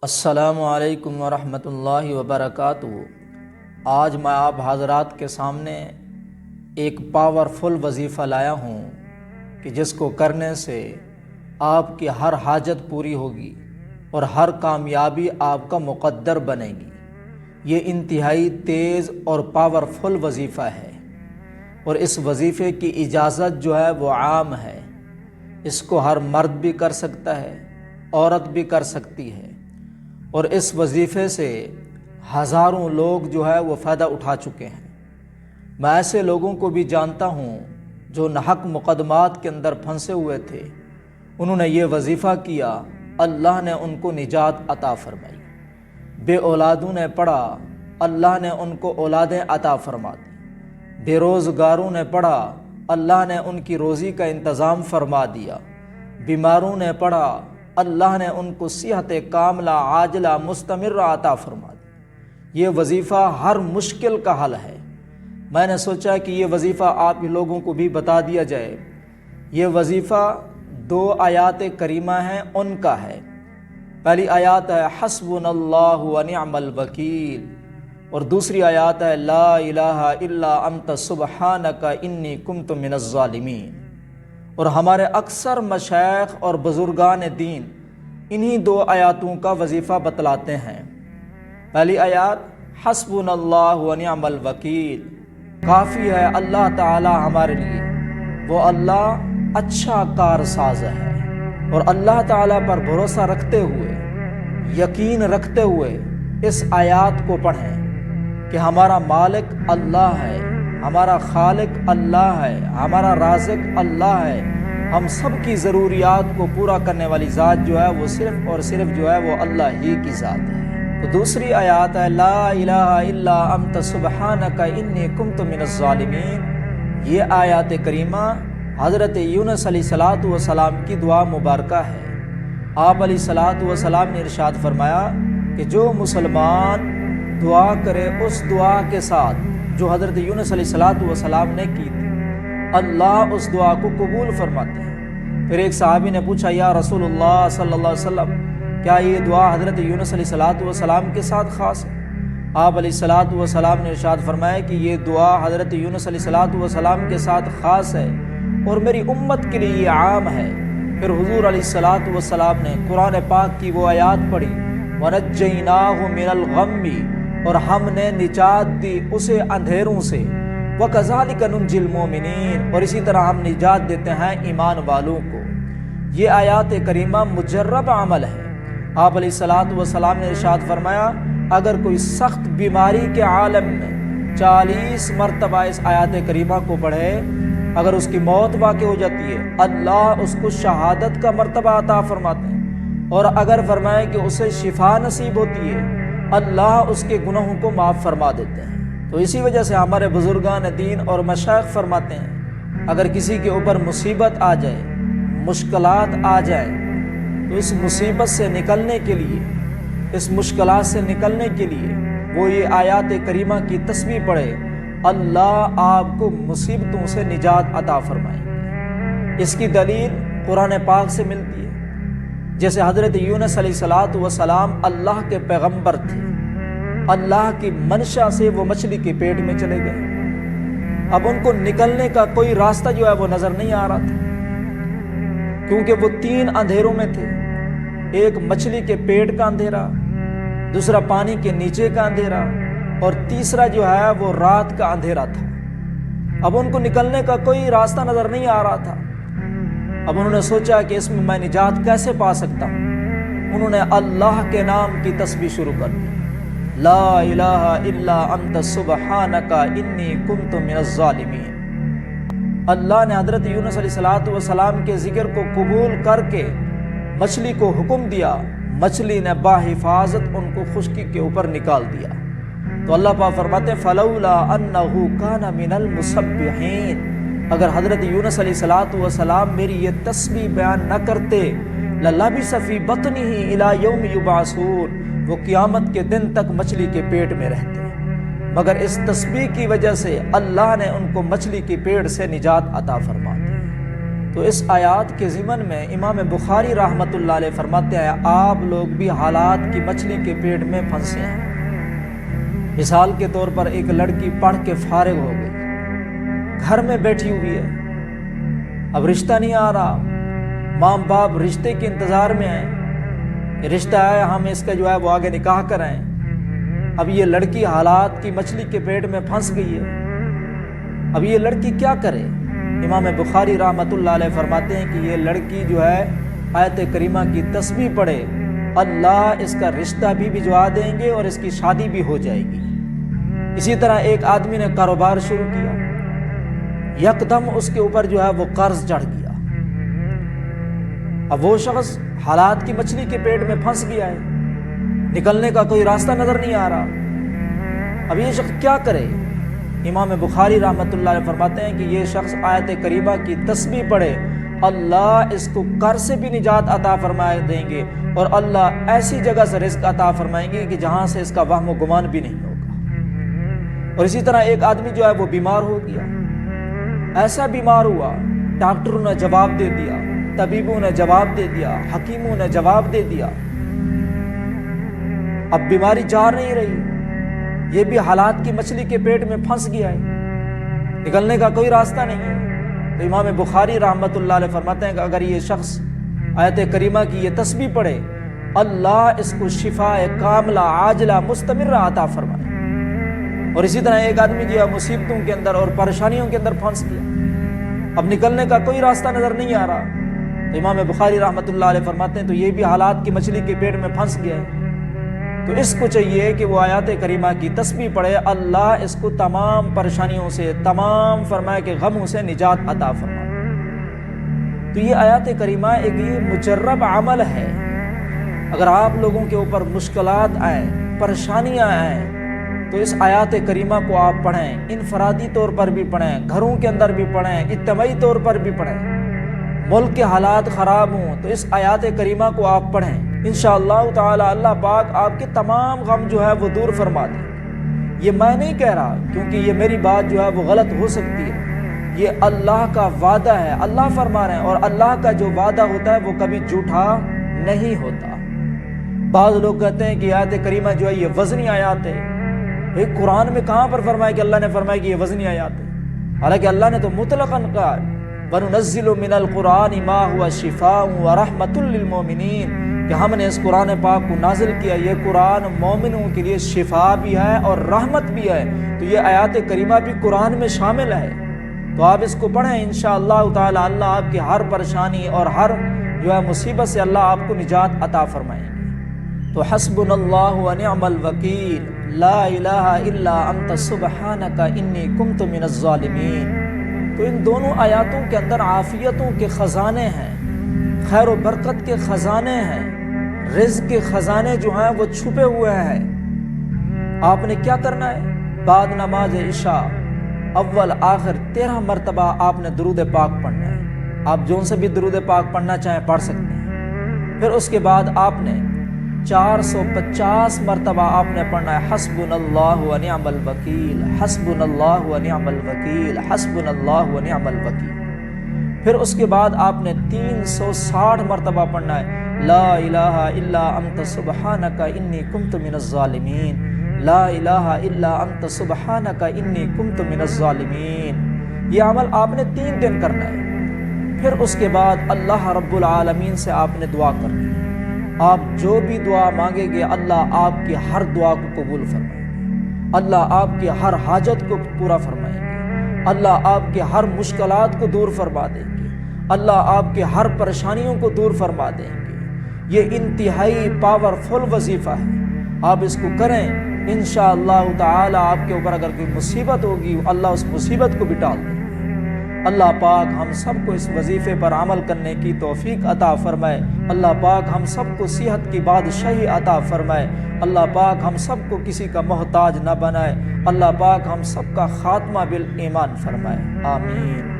السلام علیکم ورحمۃ اللہ وبرکاتہ۔ آج میں آپ حضرات کے سامنے ایک پاورفل وظیفہ لایا ہوں کہ جس کو کرنے سے آپ کی ہر حاجت پوری ہوگی اور ہر کامیابی آپ کا مقدر بنے گی۔ یہ انتہائی تیز اور پاورفل وظیفہ ہے اور اس وظیفے کی اجازت جو ہے وہ عام ہے۔ اس کو ہر مرد بھی کر سکتا ہے، عورت بھی کر سکتی ہے، اور اس وظیفے سے ہزاروں لوگ جو ہے وہ فائدہ اٹھا چکے ہیں۔ میں ایسے لوگوں کو بھی جانتا ہوں جو ناحق مقدمات کے اندر پھنسے ہوئے تھے، انہوں نے یہ وظیفہ کیا، اللہ نے ان کو نجات عطا فرمائی۔ بے اولادوں نے پڑھا، اللہ نے ان کو اولادیں عطا فرما دی۔ بے روزگاروں نے پڑھا، اللہ نے ان کی روزی کا انتظام فرما دیا۔ بیماروں نے پڑھا، اللہ نے ان کو صحت کاملہ عاجلہ مستمرہ عطا فرما دی۔ یہ وظیفہ ہر مشکل کا حل ہے۔ میں نے سوچا کہ یہ وظیفہ آپ لوگوں کو بھی بتا دیا جائے۔ یہ وظیفہ 2 آیات کریمہ ہیں، ان کا ہے۔ پہلی آیات ہے حسبنا اللہ ونعم الوکیل، اور دوسری آیات ہے لا الہ الا انت سبحانک انی کنت من الظالمین۔ اور ہمارے اکثر مشائخ اور بزرگان دین انہی 2 آیاتوں کا وظیفہ بتلاتے ہیں۔ پہلی آیات حسبنا اللہ ونعم الوکیل، کافی ہے اللہ تعالی ہمارے لیے، وہ اللہ اچھا کارساز ہے۔ اور اللہ تعالی پر بھروسہ رکھتے ہوئے، یقین رکھتے ہوئے اس آیات کو پڑھیں کہ ہمارا مالک اللہ ہے، ہمارا خالق اللہ ہے، ہمارا رازق اللہ ہے۔ ہم سب کی ضروریات کو پورا کرنے والی ذات جو ہے وہ صرف اور صرف جو ہے وہ اللہ ہی کی ذات ہے۔ تو دوسری آیات ہے لا الہ الا انت سبحانک انی کنت من الظالمین۔ یہ آیات کریمہ حضرت یونس علیہ الصلوۃ والسلام کی دعا مبارکہ ہے۔ آپ علیہ الصلوۃ والسلام نے ارشاد فرمایا کہ جو مسلمان دعا کرے اس دعا کے ساتھ جو حضرت یونس علیہ الصلوۃ والسلام نے کی تھی، اللہ اس دعا کو قبول فرماتے ہیں۔ پھر ایک صحابی نے پوچھا یا رسول اللہ صلی اللہ علیہ وسلم، کیا یہ دعا حضرت یونس علیہ الصلوۃ والسلام کے ساتھ خاص ہے؟ آپ علیہ الصلوۃ والسلام نے ارشاد فرمایا کہ یہ دعا حضرت یونس علیہ الصلوۃ والسلام کے ساتھ خاص ہے اور میری امت کے لیے یہ عام ہے۔ پھر حضور علیہ الصلوۃ والسلام نے قرآن پاک کی وہ آیات پڑھی وَنَجَّيْنَاهُ مِنَ الْغَمِّ، اور ہم نے نجات دی اسے اندھیروں سے، وَكَذَلِكَ نُنْجِي الْمُؤْمِنِينَ، اور اسی طرح ہم نجات دیتے ہیں ایمان والوں کو۔ یہ آیات کریمہ مجرب عمل ہے۔ آپ علیہ الصلوۃ والسلام نے ارشاد فرمایا اگر کوئی سخت بیماری کے عالم میں 40 مرتبہ اس آیات کریمہ کو پڑھے، اگر اس کی موت واقع ہو جاتی ہے اللہ اس کو شہادت کا مرتبہ عطا فرماتے ہیں، اور اگر فرمائے کہ اسے شفا نصیب ہوتی ہے اللہ اس کے گناہوں کو معاف فرما دیتے ہیں۔ تو اسی وجہ سے ہمارے بزرگان دین اور مشائخ فرماتے ہیں اگر کسی کے اوپر مصیبت آ جائے، مشکلات آ جائیں، تو اس مصیبت سے نکلنے کے لیے، اس مشکلات سے نکلنے کے لیے وہ یہ آیات کریمہ کی تسبیح پڑھے، اللہ آپ کو مصیبتوں سے نجات عطا فرمائیں گے۔ اس کی دلیل قرآن پاک سے ملتی ہے۔ جیسے حضرت یونس علیہ الصلوۃ والسلام اللہ کے پیغمبر تھے، اللہ کی منشا سے وہ مچھلی کے پیٹ میں چلے گئے۔ اب ان کو نکلنے کا کوئی راستہ جو ہے وہ نظر نہیں آ رہا تھا، کیونکہ وہ 3 اندھیروں میں تھے۔ ایک مچھلی کے پیٹ کا اندھیرا، دوسرا پانی کے نیچے کا اندھیرا، اور تیسرا جو ہے وہ رات کا اندھیرا تھا۔ اب ان کو نکلنے کا کوئی راستہ نظر نہیں آ رہا تھا۔ اب انہوں نے سوچا کہ اس میں میں نجات کیسے پا سکتا ہوں۔ انہوں نے اللہ کے نام کی تسبیح شروع کر دی، لا الہ الا انت سبحانک انی کنت من الظالمین۔ اللہ نے حضرت یونس علیہ الصلوۃ والسلام کے ذکر کو قبول کر کے مچھلی کو حکم دیا، مچھلی نے بحفاظت ان کو خشکی کے اوپر نکال دیا۔ تو اللہ پاک فرماتے ہیں فلولا انہ کان من المسبحین، اگر حضرت یونس علیہ الصلوۃ والسلام میری یہ تسبیح بیان نہ کرتے للبث فی بطنہ الی یوم یبعثون، وہ قیامت کے دن تک مچھلی کے پیٹ میں رہتے، مگر اس تسبیح کی وجہ سے اللہ نے ان کو مچھلی کے پیٹ سے نجات عطا فرما دی۔ تو اس آیات کے ضمن میں امام بخاری رحمۃ اللہ علیہ فرماتے ہیں آپ لوگ بھی حالات کی مچھلی کے پیٹ میں پھنسے ہیں۔ مثال کے طور پر ایک لڑکی پڑھ کے فارغ ہو گئی، گھر میں بیٹھی ہوئی ہے، اب رشتہ نہیں آ رہا، ماں باپ رشتے کے انتظار میں ہیں کہ رشتہ آئے ہم اس کا جو ہے وہ آگے نکاح کرائیں۔ اب یہ لڑکی حالات کی مچھلی کے پیٹ میں پھنس گئی ہے، اب یہ لڑکی کیا کرے؟ امام بخاری رحمۃ اللہ علیہ فرماتے ہیں کہ یہ لڑکی جو ہے آیت کریمہ کی تسبیح پڑھے، اللہ اس کا رشتہ بھی بھجوا دیں گے اور اس کی شادی بھی ہو جائے گی۔ اسی طرح ایک آدمی نے کاروبار شروع کیا، یکدم اس کے اوپر جو ہے وہ قرض چڑھ گیا، اب وہ شخص حالات کی مچھلی کے پیٹ میں پھنس گیا ہے، نکلنے کا کوئی راستہ نظر نہیں آ رہا، اب یہ شخص کیا کرے؟ امام بخاری رحمۃ اللہ علیہ فرماتے ہیں کہ یہ شخص آیت کریمہ کی تسبیح پڑھے، اللہ اس کو قرض سے بھی نجات عطا فرما دیں گے اور اللہ ایسی جگہ سے رزق عطا فرمائیں گے کہ جہاں سے اس کا وہم و گمان بھی نہیں ہوگا۔ اور اسی طرح ایک آدمی جو ہے وہ بیمار ہو گیا، ایسا بیمار ہوا، ڈاکٹروں نے جواب دے دیا، طبیبوں نے جواب دے دیا، حکیموں نے جواب دے دیا، اب بیماری جا نہیں رہی، یہ بھی حالات کی مچھلی کے پیٹ میں پھنس گیا ہے، نکلنے کا کوئی راستہ نہیں ہے۔ تو امام بخاری رحمۃ اللہ علیہ فرماتے ہیں کہ اگر یہ شخص آیت کریمہ کی یہ تسبیح پڑھے، اللہ اس کو شفاء کاملہ عاجلہ مستمرہ عطا فرمائے۔ اور اسی طرح ایک آدمی جو ہے مصیبتوں کے اندر اور پریشانیوں کے اندر پھنس گیا، اب نکلنے کا کوئی راستہ نظر نہیں آ رہا، تو امام بخاری رحمۃ اللہ علیہ فرماتے ہیں تو یہ بھی حالات کی مچھلی کے پیٹ میں پھنس گیا ہے، تو اس کو چاہیے کہ وہ آیات کریمہ کی تسبیح پڑھے، اللہ اس کو تمام پریشانیوں سے، تمام فرمائے کہ غموں سے نجات عطا فرمائے۔ تو یہ آیات کریمہ ایک یہ مجرب عمل ہے، اگر آپ لوگوں کے اوپر مشکلات آئیں، پریشانیاں آئیں تو اس آیات کریمہ کو آپ پڑھیں، انفرادی طور پر بھی پڑھیں، گھروں کے اندر بھی پڑھیں، اجتماعی طور پر بھی پڑھیں، ملک کے حالات خراب ہوں تو اس آیات کریمہ کو آپ پڑھیں، انشاءاللہ تعالی اللہ پاک آپ کے تمام غم جو ہے وہ دور فرما دیں۔ یہ میں نہیں کہہ رہا کیونکہ یہ میری بات جو ہے وہ غلط ہو سکتی ہے، یہ اللہ کا وعدہ ہے، اللہ فرما رہے ہیں، اور اللہ کا جو وعدہ ہوتا ہے وہ کبھی جھوٹا نہیں ہوتا۔ بعض لوگ کہتے ہیں کہ آیت کریمہ جو ہے یہ وزنی آیات ہے، ایک قرآن میں کہاں پر فرمایا کہ اللہ نے فرمایا کہ یہ وزنی آیات ہے؟ حالانکہ اللہ نے تو مطلقاً کہا وَنُنَزِّلُ مِنَ الْقُرْآنِ مَا هُوَ شِفَاءٌ وَرَحْمَةٌ لِّلْمُؤْمِنِينَ کہ ہم نے اس قرآن پاک کو نازل کیا، یہ قرآن مومنوں کے لیے شفا بھی ہے اور رحمت بھی ہے، تو یہ آیات کریمہ بھی قرآن میں شامل ہے، تو آپ اس کو پڑھیں، انشاءاللہ تعالی اللہ آپ کی ہر پریشانی اور ہر جو ہے مصیبت سے اللہ آپ کو نجات عطا فرمائیں گے۔ تو حسبنا اللہ ونعم الوکیل لا الہ الا انت سبحانک انی کنت من الظالمین۔ تو ان دونوں آیاتوں کے اندر عافیتوں کے خزانے ہیں، خیر و برکت کے خزانے ہیں، رزق کے خزانے جو ہیں وہ چھپے ہوئے ہیں۔ آپ نے کیا کرنا ہے؟ بعد نماز عشاء اول آخر 13 مرتبہ آپ نے درود پاک پڑھنا ہے، آپ جون سے بھی درود پاک پڑھنا چاہیں پڑھ سکتے ہیں۔ پھر اس کے بعد آپ نے 450 مرتبہ آپ نے پڑھنا ہے حسبنا اللہ ونعم الوکیل، حسبنا اللہ ونعم الوکیل، حسبنا اللہ ونعم الوکیل۔ پھر اس کے بعد آپ نے 360 مرتبہ پڑھنا ہے لا الہ الا انت سبحانک انی کنت من الظالمین، لا الہ الا انت سبحانک انی کنت من الظالمین۔ یہ عمل آپ نے 3 دن کرنا ہے۔ پھر اس کے بعد اللہ رب العالمین سے آپ نے دعا کرنی ہے، آپ جو بھی دعا مانگیں گے اللہ آپ کی ہر دعا کو قبول فرمائیں گے، اللہ آپ کی ہر حاجت کو پورا فرمائیں گے، اللہ آپ کے ہر مشکلات کو دور فرما دیں گے، اللہ آپ کے ہر پریشانیوں کو دور فرما دیں گے۔ یہ انتہائی پاورفل وظیفہ ہے، آپ اس کو کریں، انشاءاللہ تعالی آپ کے اوپر اگر کوئی مصیبت ہوگی اللہ اس مصیبت کو بھی ٹال دیں گے۔ اللہ پاک ہم سب کو اس وظیفے پر عمل کرنے کی توفیق عطا فرمائے، اللہ پاک ہم سب کو صحت کی بادشاہی عطا فرمائے، اللہ پاک ہم سب کو کسی کا محتاج نہ بنائے، اللہ پاک ہم سب کا خاتمہ بالایمان فرمائے، آمین۔